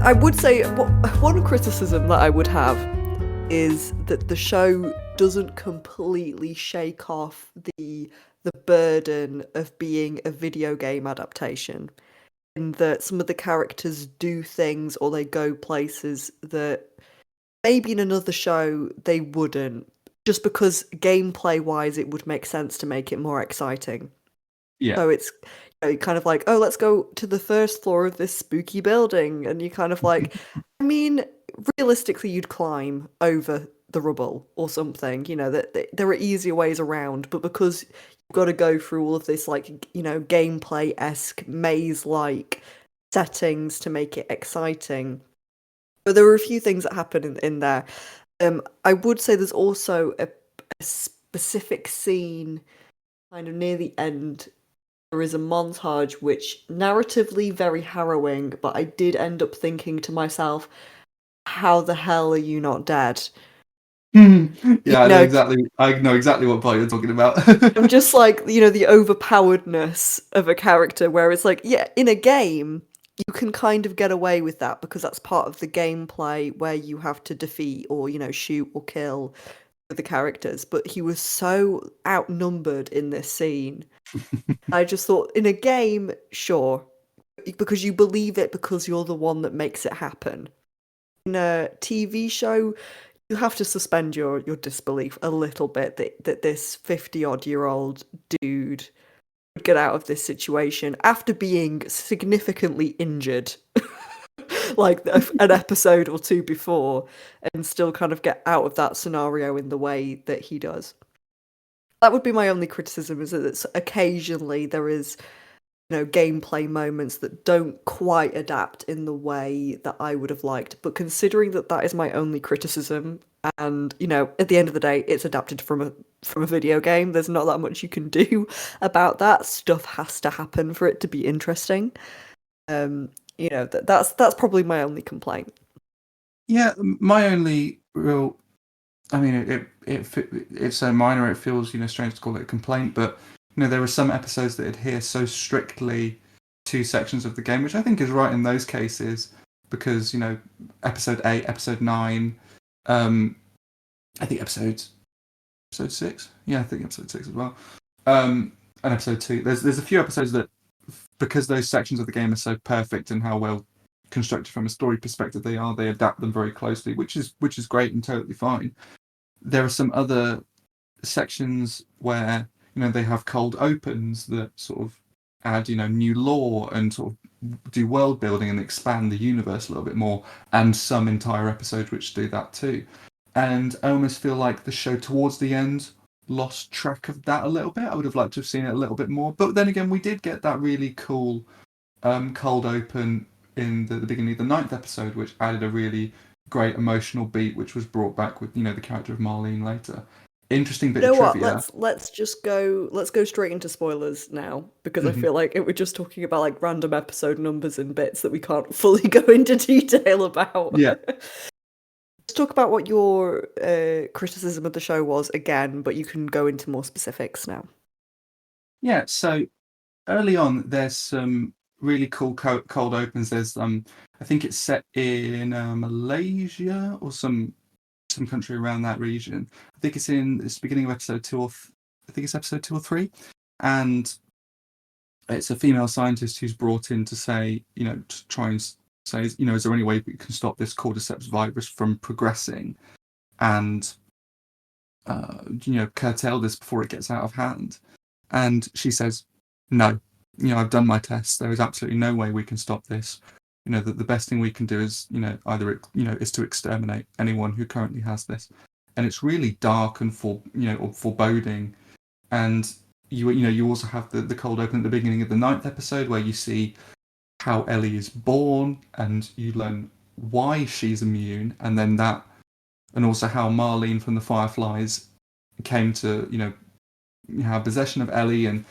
I would say one criticism that I would have is that the show doesn't completely shake off the burden of being a video game adaptation. In that some of the characters do things or they go places that maybe in another show they wouldn't, just because gameplay wise it would make sense to make it more exciting. Yeah. So it's kind of like, oh, let's go to the first floor of this spooky building, and you kind of like, I mean, realistically, you'd climb over the rubble or something. That there are easier ways around, but because you've got to go through all of this, like, gameplay esque maze like settings to make it exciting. But there were a few things that happen in there. I would say there's also a specific scene kind of near the end. There is a montage which narratively very harrowing, but I did end up thinking to myself, how the hell are you not dead? Yeah, I know know, exactly. I know exactly what part you're talking about. I'm just like, the overpoweredness of a character where it's like, yeah, in a game, you can kind of get away with that because that's part of the gameplay where you have to defeat or, shoot or kill the characters. But he was so outnumbered in this scene. I just thought, in a game, sure, because you believe it because you're the one that makes it happen. In a TV show, you have to suspend your disbelief a little bit that this 50-odd-year-old dude would get out of this situation after being significantly injured like an episode or two before and still kind of get out of that scenario in the way that he does. That would be my only criticism, is that occasionally there is gameplay moments that don't quite adapt in the way that I would have liked. But considering that that is my only criticism, and at the end of the day, it's adapted from a video game. There's not that much you can do about that. Stuff has to happen for it to be interesting. That's probably my only complaint. Yeah, my only real. I mean, it's so minor. It feels strange to call it a complaint, but there are some episodes that adhere so strictly to sections of the game, which I think is right in those cases, because episode 8, episode 9, I think episode 6. Yeah, I think episode 6 as well. And episode 2. There's a few episodes that, because those sections of the game are so perfect and how well constructed from a story perspective they adapt them very closely, which is great and totally fine. There are some other sections where they have cold opens that sort of add new lore and sort of do world building and expand the universe a little bit more, and some entire episodes which do that too. And I almost feel like the show towards the end lost track of that a little bit. I would have liked to have seen it a little bit more, but then again, we did get that really cool cold open in the beginning of the 9th episode, which added a really great emotional beat, which was brought back with the character of Marlene later. Interesting bit You of know what? trivia. Let's go straight into spoilers now, because I Mhm. feel like we're just talking about like random episode numbers and bits that we can't fully go into detail about. Yeah, Let's talk about what your criticism of the show was again, but you can go into more specifics now. yeah. So early on, there's some really cool cold opens. There's I think it's set in Malaysia or some country around that region. I think it's the beginning of episode 2 or I think it's episode 2 or 3, and it's a female scientist who's brought in to say, to try and say, is there any way we can stop this cordyceps virus from progressing and, curtail this before it gets out of hand? And she says, no, I've done my tests. There is absolutely no way we can stop this. The best thing we can do is, either, is to exterminate anyone who currently has this. And it's really dark and or foreboding. And you also have the cold open at the beginning of the 9th episode where you see how Ellie is born and you learn why she's immune, and then and also how Marlene from the Fireflies came to have possession of Ellie, and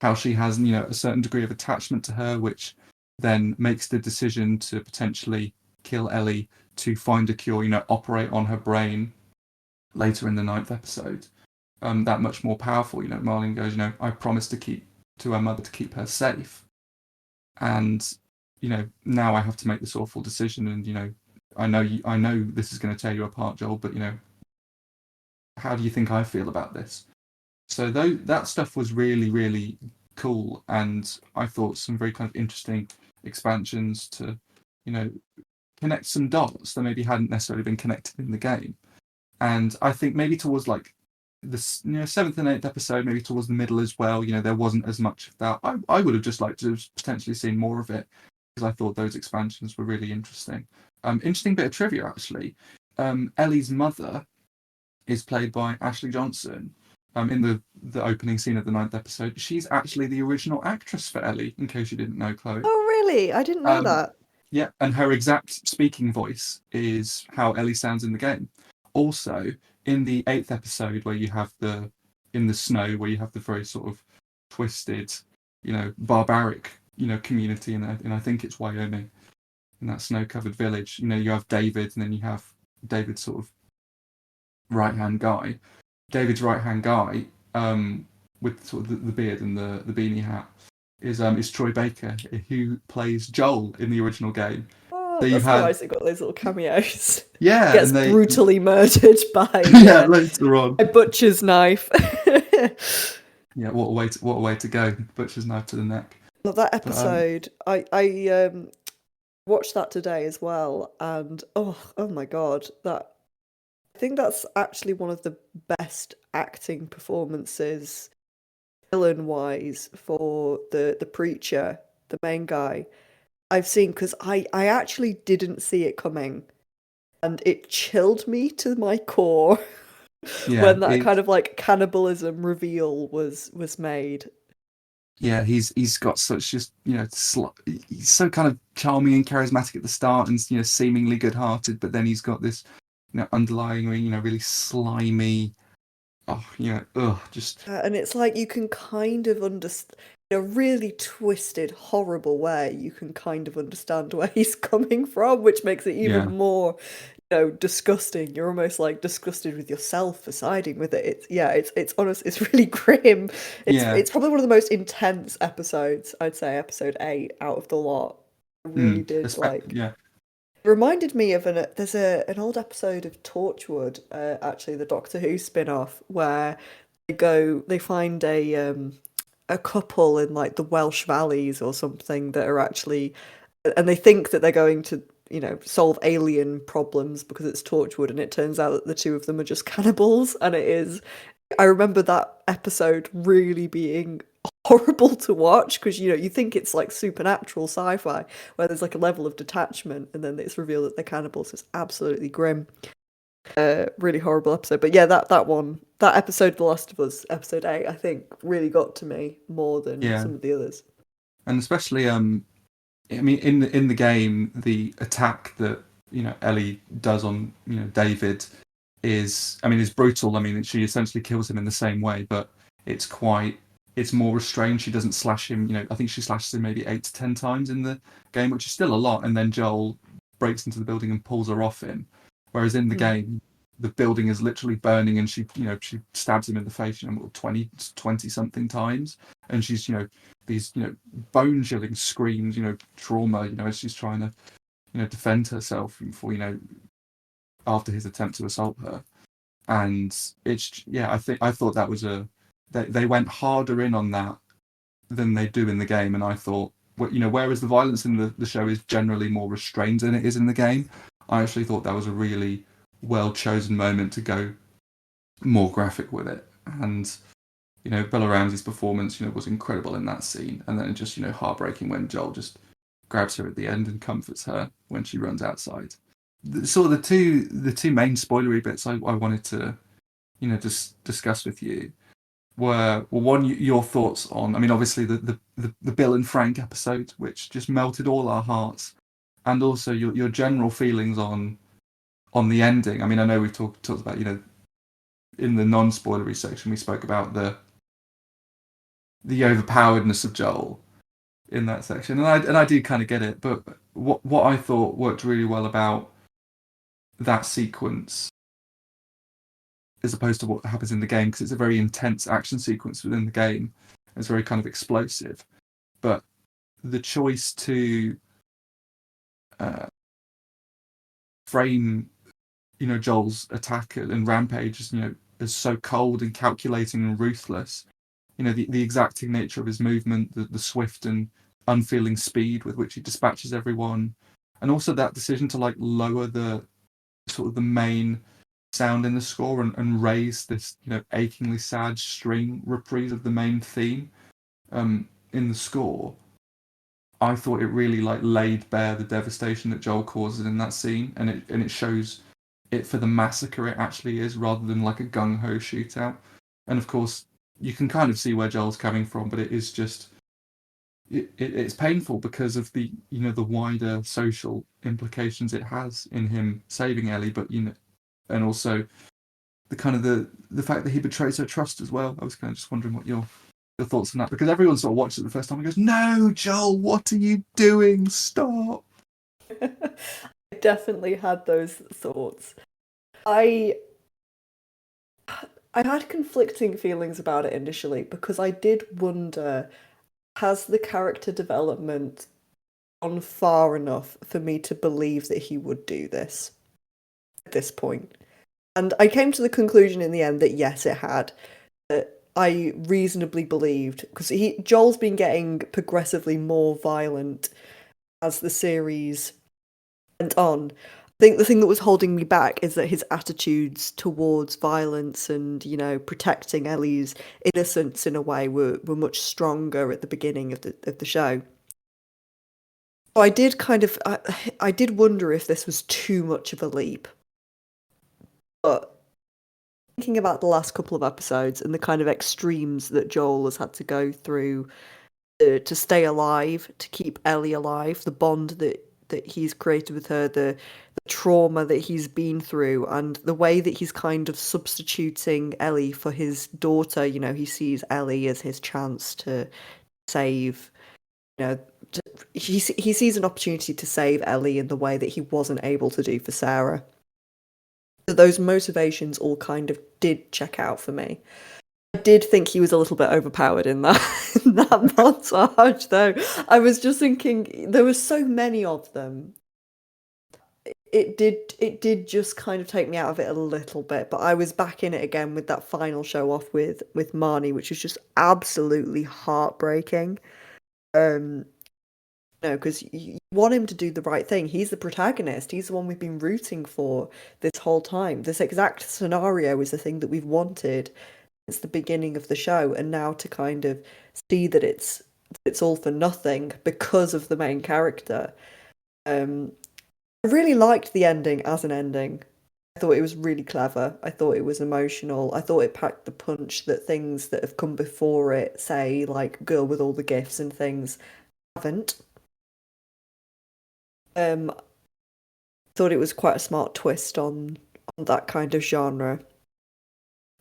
how she has a certain degree of attachment to her, which then makes the decision to potentially kill Ellie to find a cure, operate on her brain later in the 9th episode. That much more powerful. Marlene goes, I promised to her mother to keep her safe. And, now I have to make this awful decision, and I know this is going to tear you apart, Joel, but how do you think I feel about this? So that stuff was really, really cool, and I thought some very kind of interesting expansions to, connect some dots that maybe hadn't necessarily been connected in the game. And I think maybe towards like the seventh and eighth episode, maybe towards the middle as well, there wasn't as much of that. I would have just liked to have potentially seen more of it, because I thought those expansions were really interesting. Interesting bit of trivia actually. Ellie's mother is played by Ashley Johnson. In the opening scene of the ninth episode, she's actually the original actress for Ellie. In case you didn't know, Chloe. Oh, really? I didn't know that. Yeah, and her exact speaking voice is how Ellie sounds in the game. Also, in the eighth episode, where you have in the snow, where you have the very sort of twisted, barbaric, community in I think it's Wyoming, in that snow-covered village. You have David, and then you have David's sort of right-hand guy. David's right-hand guy, with sort of the beard and the beanie hat, is Troy Baker, who plays Joel in the original game. Oh, So that's nice. They've got those little cameos. Yeah, Gets brutally murdered by later on a butcher's knife. Yeah, what a way to go! Butcher's knife to the neck. Love that episode. I watched that today as well, and oh my god, I think that's actually one of the best acting performances, villain-wise, for the preacher, the main guy, I've seen, because I actually didn't see it coming, and it chilled me to my core when that kind of like cannibalism reveal was made. Yeah, he's got such just he's so kind of charming and charismatic at the start, and seemingly good-hearted, but then he's got this underlying really slimy, just and it's like you can kind of understand, in a really twisted, horrible way, you can kind of understand where he's coming from, which makes it even more disgusting. You're almost like disgusted with yourself for siding with it. It's honest, it's really grim. It's probably one of the most intense episodes, I'd say, episode 8 out of the lot. I really did like. Yeah. It reminded me of there's an old episode of Torchwood, actually, the Doctor Who spin-off, where they find a couple in like the Welsh Valleys or something that are actually, and they think that they're going to solve alien problems because it's Torchwood, and it turns out that the two of them are just cannibals. And I remember that episode really being horrible to watch, because you think it's like supernatural sci-fi where there's like a level of detachment, and then it's revealed that they're cannibals. It's absolutely grim. Really horrible episode. But yeah, that episode, The Last of Us, episode 8, I think really got to me more than some of the others. And especially I mean, in the game, the attack that Ellie does on David is brutal. I mean, she essentially kills him in the same way, but it's more restrained. She doesn't slash him. I think she slashes him maybe 8 to 10 times in the game, which is still a lot. And then Joel breaks into the building and pulls her off him. Whereas in the game, the building is literally burning, and she stabs him in the face 20 something times, and she's these bone chilling screams, trauma, as she's trying to defend herself after his attempt to assault her. And I thought that was they went harder in on that than they do in the game. And I thought, whereas the violence in the show is generally more restrained than it is in the game, I actually thought that was a really well chosen moment to go more graphic with it. And Bella Ramsey's performance was incredible in that scene, and then just heartbreaking when Joel just grabs her at the end and comforts her when she runs outside. So the two main spoilery bits I wanted to just discuss with you were, well, one, your thoughts on, I mean, obviously the Bill and Frank episode, which just melted all our hearts, and also your general feelings on the ending. I mean, I know we've talked about in the non-spoilery section we spoke about the overpoweredness of Joel in that section, and I do kind of get it, but what I thought worked really well about that sequence, as opposed to what happens in the game, because it's a very intense action sequence within the game, it's very kind of explosive, but the choice to uh, frame, Joel's attack and rampage as so cold and calculating and ruthless. The exacting nature of his movement, the swift and unfeeling speed with which he dispatches everyone, and also that decision to like lower the sort of the main sound in the score and raise this achingly sad string reprise of the main theme in the score. I thought it really like laid bare the devastation that Joel causes in that scene, and it shows it for the massacre it actually is, rather than like a gung ho shootout. And of course, you can kind of see where Joel's coming from, but it is just it's painful because of the the wider social implications it has in him saving Ellie, but and also the kind of the fact that he betrays her trust as well. I was kind of just wondering what your thoughts on that, because everyone sort of watched it the first time and goes, "No, Joel, what are you doing? Stop!" I definitely had those thoughts. I had conflicting feelings about it initially because I did wonder, has the character development gone far enough for me to believe that he would do this at this point? And I came to the conclusion in the end that yes, it had. That I reasonably believed, because Joel's been getting progressively more violent as the series went on. I think the thing that was holding me back is that his attitudes towards violence and, protecting Ellie's innocence in a way were much stronger at the beginning of the show. So I did I did wonder if this was too much of a leap. But thinking about the last couple of episodes and the kind of extremes that Joel has had to go through to stay alive, to keep Ellie alive, the bond that he's created with her, the trauma that he's been through, and the way that he's kind of substituting Ellie for his daughter. He sees Ellie as his chance to save. You know, he sees an opportunity to save Ellie in the way that he wasn't able to do for Sarah. So those motivations all kind of did check out for me. I did think he was a little bit overpowered in that in that montage, though. I was just thinking there were so many of them. It did just kind of take me out of it a little bit, but I was back in it again with that final show off with Marnie, which was just absolutely heartbreaking. Um, no, because you want him to do the right thing. He's the protagonist. He's the one we've been rooting for this whole time. This exact scenario is the thing that we've wanted since the beginning of the show, and now to kind of see that it's all for nothing because of the main character. Um, I really liked the ending as an ending. I thought it was really clever. I thought it was emotional. I thought it packed the punch that things that have come before it, say like Girl with All the Gifts and things, haven't. Um, thought it was quite a smart twist on that kind of genre.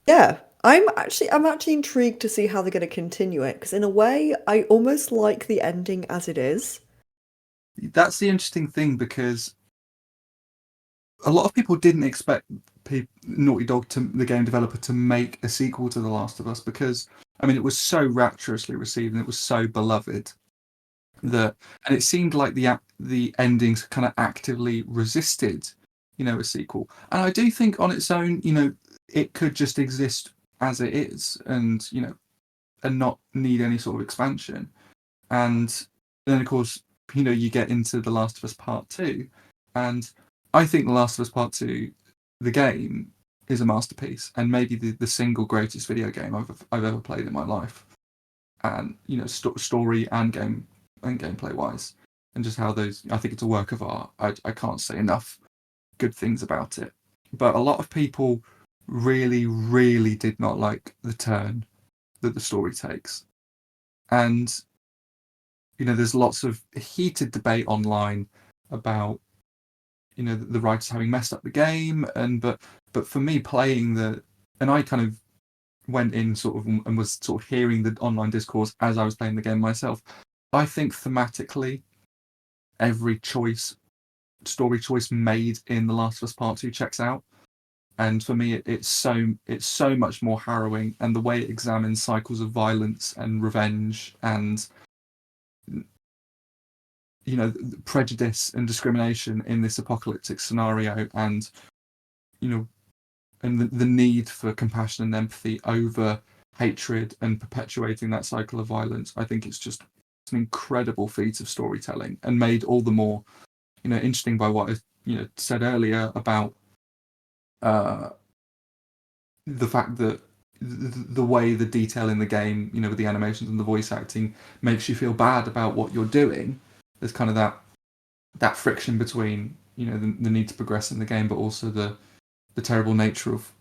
Yeah, I'm actually intrigued to see how they're going to continue it, because in a way I almost like the ending as it is. That's the interesting thing, because a lot of people didn't expect Naughty Dog, the game developer, to make a sequel to The Last of Us, because I mean it was so rapturously received and it was so beloved that, and it seemed like the endings kind of actively resisted, a sequel. And I do think on its own, it could just exist as it is, and and not need any sort of expansion. And then of course, you get into The Last of Us Part 2, and I think The Last of Us Part 2, the game, is a masterpiece, and maybe the single greatest video game I've ever played in my life. And story and gameplay wise, and just how those, I think it's a work of art. I can't say enough good things about it. But a lot of people really, really did not like the turn that the story takes. And there's lots of heated debate online about the writers having messed up the game, but for me, playing and I kind of went in sort of and was sort of hearing the online discourse as I was playing the game myself. I think thematically, every story choice made in The Last of Us Part 2 checks out. And for me, it's so much more harrowing, and the way it examines cycles of violence and revenge, and prejudice and discrimination in this apocalyptic scenario, and and the need for compassion and empathy over hatred and perpetuating that cycle of violence. I think it's an incredible feat of storytelling, and made all the more interesting by what I said earlier about the fact that the way the detail in the game, with the animations and the voice acting, makes you feel bad about what you're doing. There's kind of that friction between the need to progress in the game, but also the terrible nature of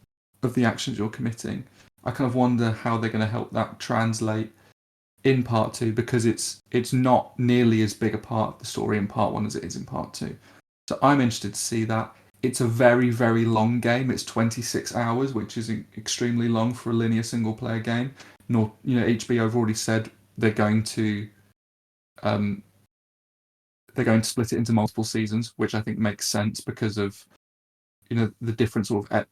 the actions you're committing. I kind of wonder how they're going to help that translate in part 2, because it's not nearly as big a part of the story in part 1 as it is in part 2. So I'm interested to see that. It's a very, very long game. It's 26 hours, which is extremely long for a linear single player game. HBO have already said they're going to split it into multiple seasons, which I think makes sense because of the different sort of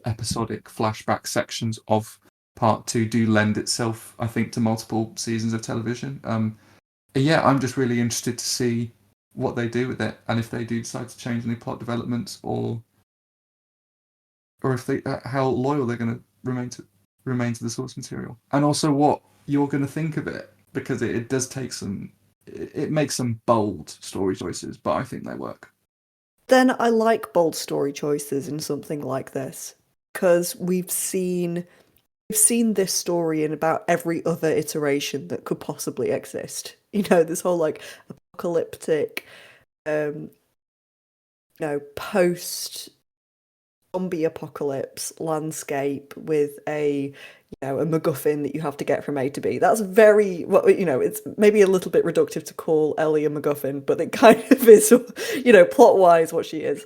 episodic flashback sections of part 2 do lend itself, I think, to multiple seasons of television. Yeah, I'm just really interested to see what they do with it, and if they do decide to change any plot developments, or if they how loyal they're going to remain to the source material, and also what you're going to think of it, because it does take it makes some bold story choices, but I think they work. Then I like bold story choices in something like this, because we've seen this story in about every other iteration that could possibly exist. This whole like apocalyptic, post zombie apocalypse landscape with a MacGuffin that you have to get from A to B. That's very it's maybe a little bit reductive to call Ellie a MacGuffin, but it kind of is, plot wise what she is.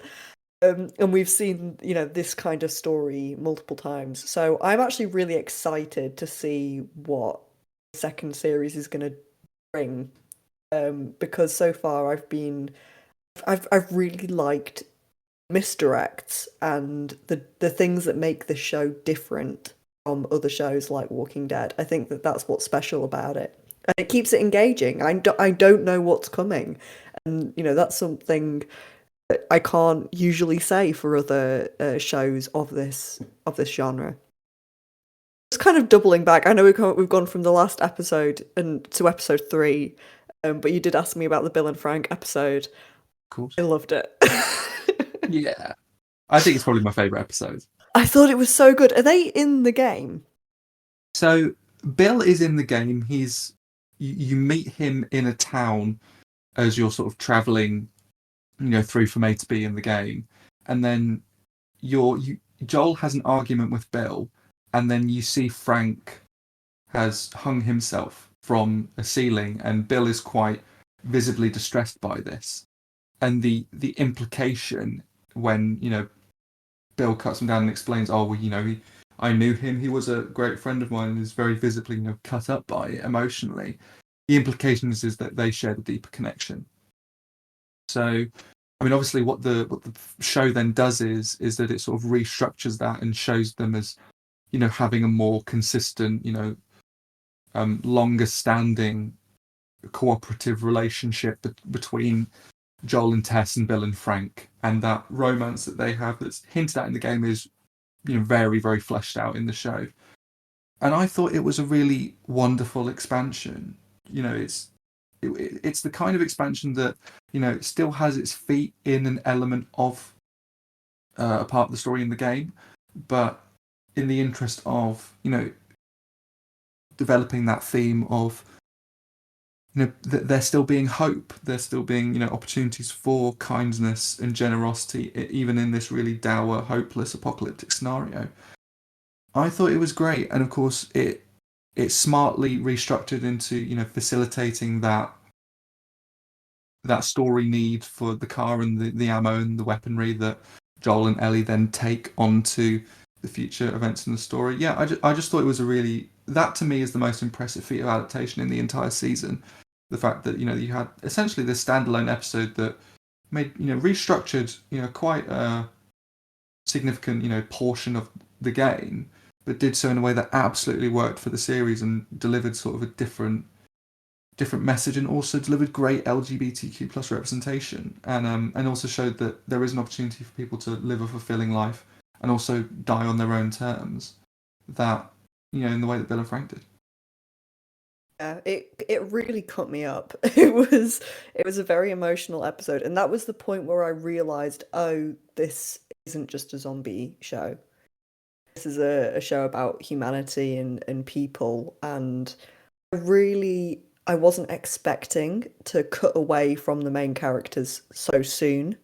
And we've seen, this kind of story multiple times. So I'm actually really excited to see what the second series is going to bring. Because so far I've really liked misdirects and the things that make the show different from other shows like Walking Dead. I think that's what's special about it. And it keeps it engaging. I don't know what's coming. And, that's something I can't usually say for other shows of this genre. Just kind of doubling back. I know we've gone from the last episode and to episode 3, but you did ask me about the Bill and Frank episode. Of course, I loved it. Yeah, I think it's probably my favorite episode. I thought it was so good. Are they in the game? So Bill is in the game. You meet him in a town as you're sort of traveling through from A to B in the game, and then Joel has an argument with Bill, and then you see Frank has hung himself from a ceiling, and Bill is quite visibly distressed by this, and the implication when Bill cuts him down and explains, oh well, I knew him, he was a great friend of mine, and is very visibly cut up by it emotionally. The implication is that they shared a deeper connection. So, I mean, obviously, what the show then does is that it sort of restructures that and shows them as, having a more consistent, longer standing cooperative relationship between Joel and Tess and Bill and Frank, and that romance that they have that's hinted at in the game is, very, very fleshed out in the show. And I thought it was a really wonderful expansion. It's the kind of expansion that still has its feet in an element of a part of the story in the game, but in the interest of developing that theme of that there still being hope, there still being opportunities for kindness and generosity, even in this really dour, hopeless, apocalyptic scenario. I thought it was great, and of course it's smartly restructured into facilitating that story need for the car and the ammo and the weaponry that Joel and Ellie then take onto the future events in the story. Yeah, I just thought it was that to me is the most impressive feat of adaptation in the entire season. The fact that you had essentially this standalone episode that made restructured quite a significant portion of the game, but did so in a way that absolutely worked for the series and delivered sort of a different different message, and also delivered great LGBTQ plus representation, and also showed that there is an opportunity for people to live a fulfilling life and also die on their own terms. That, in the way that Bill and Frank did. Yeah, it really cut me up. It was a very emotional episode, and that was the point where I realized, oh, this isn't just a zombie show. This is a show about humanity and people, and I wasn't expecting to cut away from the main characters so soon.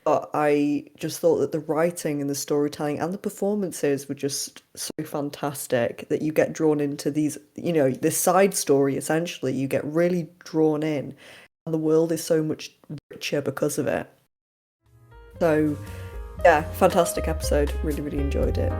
But I just thought that the writing and the storytelling and the performances were just so fantastic that you get drawn into these, this side story essentially. You get really drawn in, and the world is so much richer because of it. So, yeah, fantastic episode. Really, really enjoyed it.